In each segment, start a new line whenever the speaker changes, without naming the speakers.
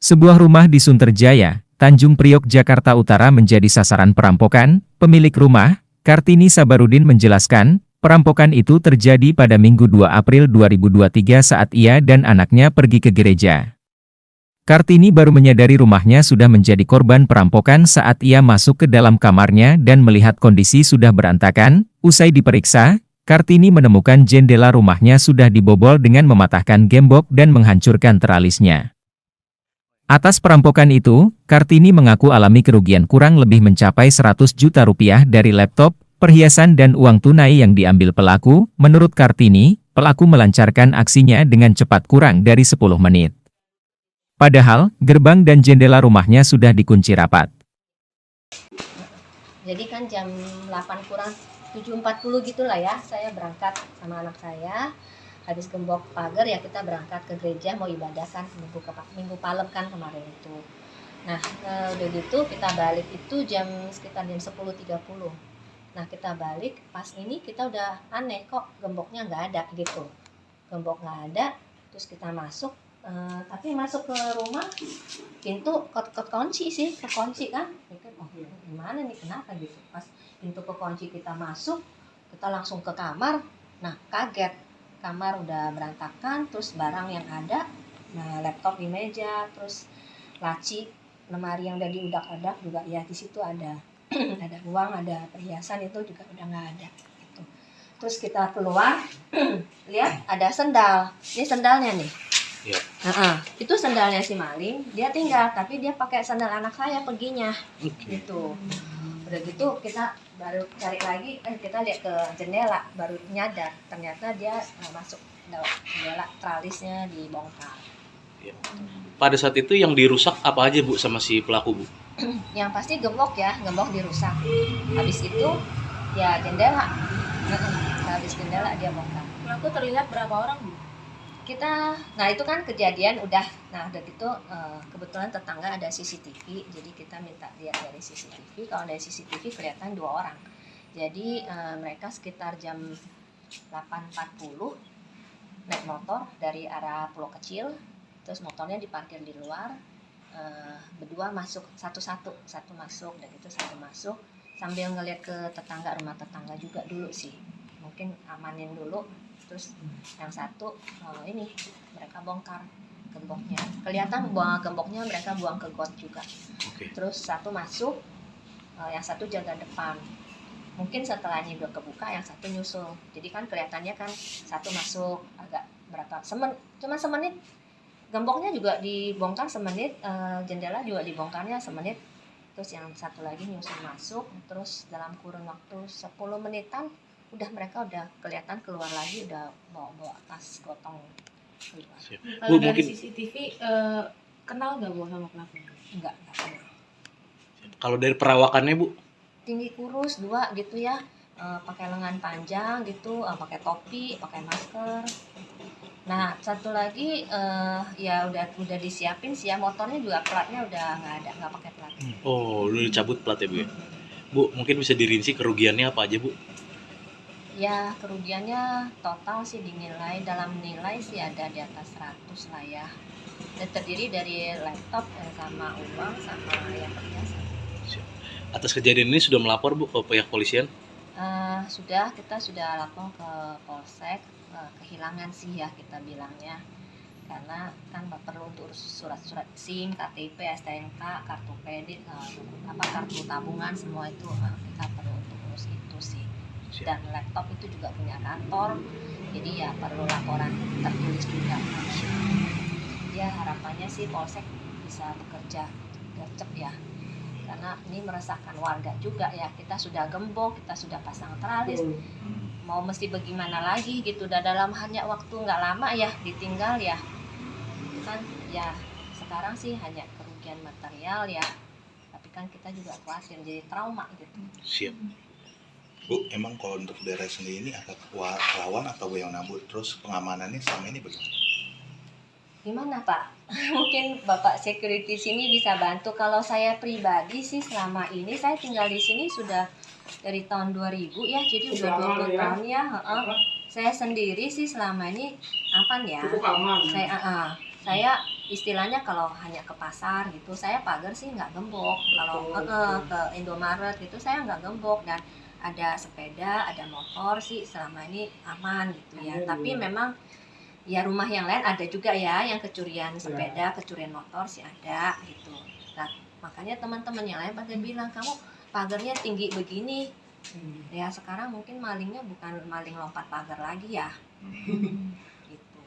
Sebuah rumah di Sunterjaya, Tanjung Priok, Jakarta Utara menjadi sasaran perampokan. Pemilik rumah, Kartini Sabarudin menjelaskan, perampokan itu terjadi pada Minggu 2 April 2023 saat ia dan anaknya pergi ke gereja. Kartini baru menyadari rumahnya sudah menjadi korban perampokan saat ia masuk ke dalam kamarnya dan melihat kondisi sudah berantakan. Usai diperiksa, Kartini menemukan jendela rumahnya sudah dibobol dengan mematahkan gembok dan menghancurkan teralisnya. Atas perampokan itu, Kartini mengaku alami kerugian kurang lebih mencapai 100 juta rupiah dari laptop, perhiasan dan uang tunai yang diambil pelaku. Menurut Kartini, pelaku melancarkan aksinya dengan cepat kurang dari 10 menit. Padahal, gerbang dan jendela rumahnya sudah dikunci rapat.
Jadi kan jam 8 kurang 7.40 gitulah ya, saya berangkat sama anak saya. Habis gembok pagar ya kita berangkat ke gereja mau ibadah kan minggu palem kan kemarin itu. Nah udah gitu kita balik itu sekitar jam 10.30. Nah kita balik pas ini kita udah aneh kok gemboknya nggak ada gitu. Gembok nggak ada, terus kita masuk. Tapi masuk ke rumah pintu kekunci sih, kekunci kan. Oh gimana nih kenapa gitu. Pas pintu kekunci kita masuk, kita langsung ke kamar. Nah kaget. Kamar udah berantakan, terus barang yang ada, nah laptop di meja, terus laci, lemari yang udah diudak-udak juga ya di situ ada ada uang, ada perhiasan itu juga udah nggak ada. Gitu. Terus kita keluar, lihat ada sendal, ini sendalnya nih. Ya. Itu sendalnya si maling, dia tinggal, tapi dia pakai sandal anak saya perginya, gitu. Udah gitu kita baru cari lagi, kita lihat ke jendela, baru nyadar ternyata dia masuk dalam jendela, tralisnya dibongkar.
Ya. Pada saat itu yang dirusak apa aja Bu sama si pelaku Bu?
Yang pasti gembok ya, gembok dirusak. Habis itu ya jendela, habis jendela dia bongkar.
Pelaku terlihat berapa orang Bu?
Nah itu kan kejadian udah gitu kebetulan tetangga ada CCTV, jadi kita minta lihat dari CCTV. Kalau dari CCTV kelihatan 2 orang. Jadi mereka sekitar jam 8.40 naik motor dari arah Pulau Kecil, terus motornya diparkir di luar, berdua masuk satu masuk dan itu satu masuk sambil ngeliat ke tetangga, rumah tetangga juga dulu sih, mungkin amanin dulu. Terus yang satu ini mereka bongkar gemboknya, kelihatan buang gemboknya mereka buang ke got juga. Terus satu masuk, yang satu jaga depan, mungkin setelahnya udah kebuka yang satu nyusul, jadi kan kelihatannya kan satu masuk agak berapa cuma semenit, gemboknya juga dibongkar semenit, jendela juga dibongkarnya semenit, terus yang satu lagi nyusul masuk, terus dalam kurun waktu 10 menitan mereka udah kelihatan keluar lagi, udah bawa tas gotong keluar.
Kalau dari CCTV kenal nggak Bu sama pelakunya?
Enggak kenal.
Kalau dari perawakannya Bu?
Tinggi kurus 2 gitu ya, pakai lengan panjang gitu, pakai topi, pakai masker. Nah satu lagi ya udah disiapin sih ya, motornya juga platnya udah nggak ada, nggak pakai plat.
Oh udah dicabut plat ya Bu ya? Bu mungkin bisa dirinci kerugiannya apa aja Bu?
Ya kerugiannya total sih dinilai, dalam nilai sih ada di atas 100 lah ya. Dan terdiri dari laptop sama uang sama yang perhiasan.
Atas kejadian ini sudah melapor Bu ke pihak polisian?
Kita sudah lapor ke Polsek, kehilangan sih ya kita bilangnya. Karena kan perlu untuk surat-surat SIM, KTP, STNK, kartu kredit, kartu tabungan, semua itu kita perlu untuk urus itu sih. Dan laptop itu juga punya kantor, jadi ya perlu laporan tertulis juga. Ya harapannya sih Polsek bisa bekerja gercep ya, karena ini meresahkan warga juga ya. Kita sudah gembok, kita sudah pasang teralis, mau mesti bagaimana lagi gitu. Dan dalam hanya waktu nggak lama ya ditinggal ya kan ya. Sekarang sih hanya kerugian material ya, tapi kan kita juga khawatir jadi trauma gitu.
Siap
Bu, emang kalau untuk daerah sendiri ini ada lawan atau yang nabur, terus pengamanannya selama ini bagaimana?
Gimana Pak? Mungkin Bapak security sini bisa bantu. Kalau saya pribadi sih selama ini saya tinggal di sini sudah dari tahun 2000 ya, jadi udah 20 tahun ya. Saya sendiri sih selama ini aman ya.
Cukup aman.
Saya istilahnya kalau hanya ke pasar gitu saya pagar sih nggak gembok, kalau ke Indomaret gitu saya nggak gembok, dan ada sepeda ada motor sih selama ini aman gitu ya. Tapi memang ya rumah yang lain ada juga ya yang kecurian sepeda, kecurian motor sih ada gitu. Nah, makanya teman-teman yang lain pada bilang kamu pagarnya tinggi begini. Ya sekarang mungkin malingnya bukan maling lompat pagar lagi ya. Gitu.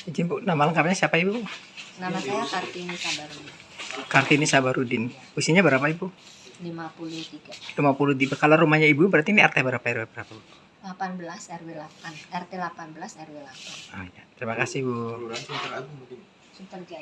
Izin Bu, nama lengkapnya siapa Ibu?
Nama saya Kartini Sabarudin,
Kartini Sabarudin. Usianya berapa Ibu?
53,
53. Kalau rumahnya Ibu berarti ini RT berapa RW berapa Bu?
18 RW 8, RT 18 RW 8,
Ah, ya. Terima kasih Bu.
Sunterjaya.